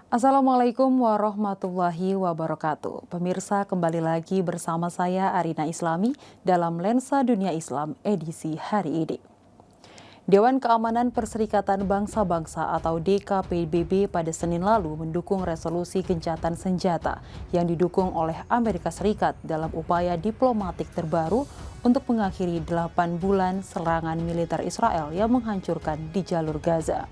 Assalamualaikum warahmatullahi wabarakatuh. Pemirsa, kembali lagi bersama saya Arina Islami dalam Lensa Dunia Islam edisi hari ini. Dewan Keamanan Perserikatan Bangsa-Bangsa atau DKPBB pada Senin lalu mendukung resolusi gencatan senjata yang didukung oleh Amerika Serikat dalam upaya diplomatik terbaru untuk mengakhiri 8 bulan serangan militer Israel yang menghancurkan di jalur Gaza.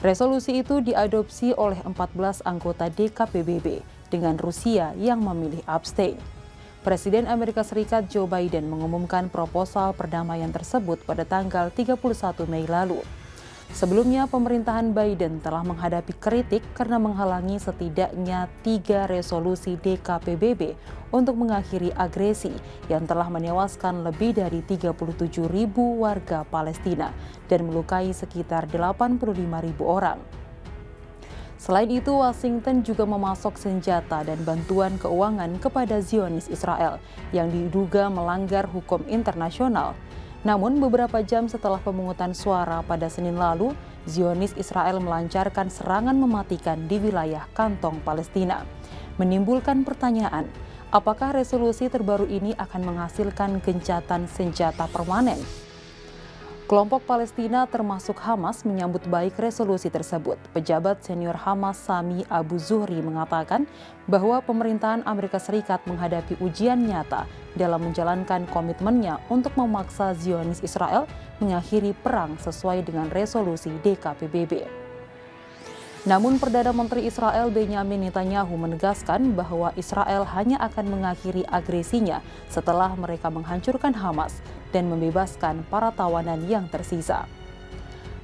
Resolusi itu diadopsi oleh 14 anggota DKPBB dengan Rusia yang memilih abstain. Presiden Amerika Serikat Joe Biden mengumumkan proposal perdamaian tersebut pada tanggal 31 Mei lalu. Sebelumnya, pemerintahan Biden telah menghadapi kritik karena menghalangi setidaknya 3 resolusi DKPBB untuk mengakhiri agresi yang telah menewaskan lebih dari 37.000 warga Palestina dan melukai sekitar 85.000 orang. Selain itu, Washington juga memasok senjata dan bantuan keuangan kepada Zionis Israel yang diduga melanggar hukum internasional. Namun, beberapa jam setelah pemungutan suara pada Senin lalu, Zionis Israel melancarkan serangan mematikan di wilayah Kantong Palestina. Menimbulkan pertanyaan, apakah resolusi terbaru ini akan menghasilkan gencatan senjata permanen? Kelompok Palestina termasuk Hamas menyambut baik resolusi tersebut. Pejabat senior Hamas Sami Abu Zuhri mengatakan bahwa pemerintahan Amerika Serikat menghadapi ujian nyata dalam menjalankan komitmennya untuk memaksa Zionis Israel mengakhiri perang sesuai dengan resolusi DKPBB. Namun Perdana Menteri Israel Benyamin Netanyahu menegaskan bahwa Israel hanya akan mengakhiri agresinya setelah mereka menghancurkan Hamas dan membebaskan para tawanan yang tersisa.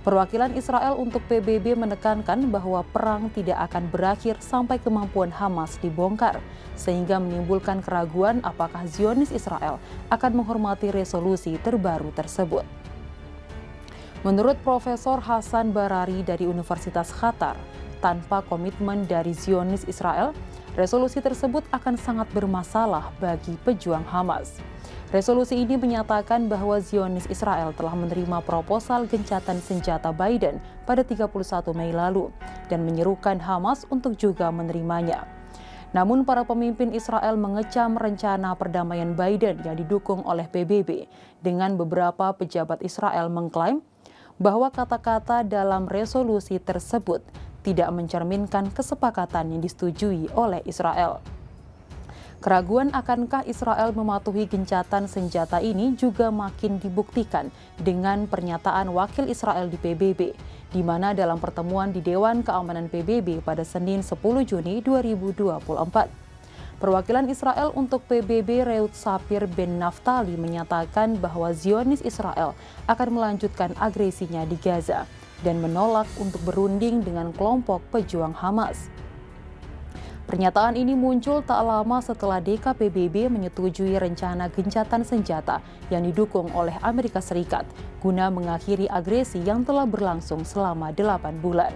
Perwakilan Israel untuk PBB menekankan bahwa perang tidak akan berakhir sampai kemampuan Hamas dibongkar, sehingga menimbulkan keraguan apakah Zionis Israel akan menghormati resolusi terbaru tersebut. Menurut Profesor Hasan Barari dari Universitas Qatar, tanpa komitmen dari Zionis Israel, resolusi tersebut akan sangat bermasalah bagi pejuang Hamas. Resolusi ini menyatakan bahwa Zionis Israel telah menerima proposal gencatan senjata Biden pada 31 Mei lalu dan menyerukan Hamas untuk juga menerimanya. Namun para pemimpin Israel mengecam rencana perdamaian Biden yang didukung oleh PBB dengan beberapa pejabat Israel mengklaim bahwa kata-kata dalam resolusi tersebut tidak mencerminkan kesepakatan yang disetujui oleh Israel. Keraguan akankah Israel mematuhi gencatan senjata ini juga makin dibuktikan dengan pernyataan wakil Israel di PBB, di mana dalam pertemuan di Dewan Keamanan PBB pada Senin 10 Juni 2024. Perwakilan Israel untuk PBB Reut Sapir Ben Naftali menyatakan bahwa Zionis Israel akan melanjutkan agresinya di Gaza dan menolak untuk berunding dengan kelompok pejuang Hamas. Pernyataan ini muncul tak lama setelah DKPBB menyetujui rencana gencatan senjata yang didukung oleh Amerika Serikat guna mengakhiri agresi yang telah berlangsung selama 8 bulan.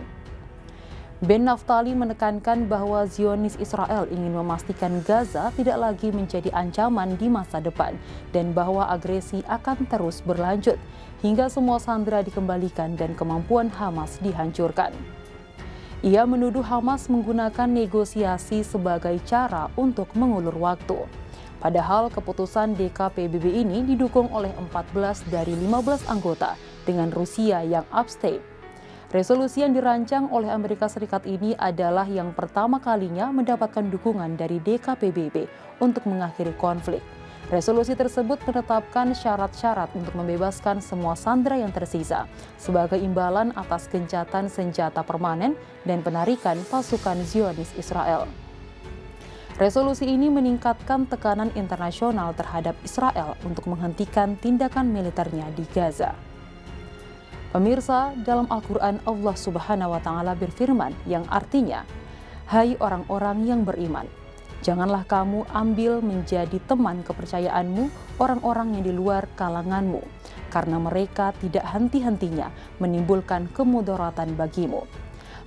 Ben Naftali menekankan bahwa Zionis Israel ingin memastikan Gaza tidak lagi menjadi ancaman di masa depan dan bahwa agresi akan terus berlanjut hingga semua sandera dikembalikan dan kemampuan Hamas dihancurkan. Ia menuduh Hamas menggunakan negosiasi sebagai cara untuk mengulur waktu. Padahal keputusan DKPBB ini didukung oleh 14 dari 15 anggota dengan Rusia yang abstain. Resolusi yang dirancang oleh Amerika Serikat ini adalah yang pertama kalinya mendapatkan dukungan dari DKPBB untuk mengakhiri konflik. Resolusi tersebut menetapkan syarat-syarat untuk membebaskan semua sandera yang tersisa sebagai imbalan atas gencatan senjata permanen dan penarikan pasukan Zionis Israel. Resolusi ini meningkatkan tekanan internasional terhadap Israel untuk menghentikan tindakan militernya di Gaza. Pemirsa, dalam Al-Quran Allah Subhanahu wa Ta'ala berfirman yang artinya, "Hai orang-orang yang beriman, janganlah kamu ambil menjadi teman kepercayaanmu orang-orang yang di luar kalanganmu, karena mereka tidak henti-hentinya menimbulkan kemudaratan bagimu.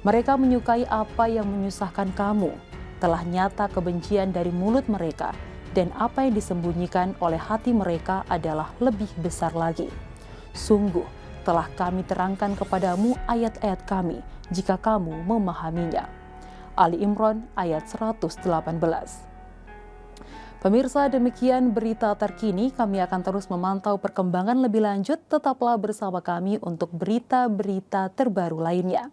Mereka menyukai apa yang menyusahkan kamu, telah nyata kebencian dari mulut mereka, dan apa yang disembunyikan oleh hati mereka adalah lebih besar lagi. Sungguh, telah kami terangkan kepadamu ayat-ayat kami jika kamu memahaminya. Ali Imran ayat 118. Pemirsa, demikian berita terkini. Kami akan terus memantau perkembangan lebih lanjut. Tetaplah bersama kami untuk berita-berita terbaru lainnya.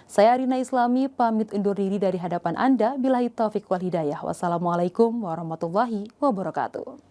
Saya Arina Islami pamit undur diri dari hadapan Anda. Billahi taufiq wal hidayah. Wassalamualaikum warahmatullahi wabarakatuh.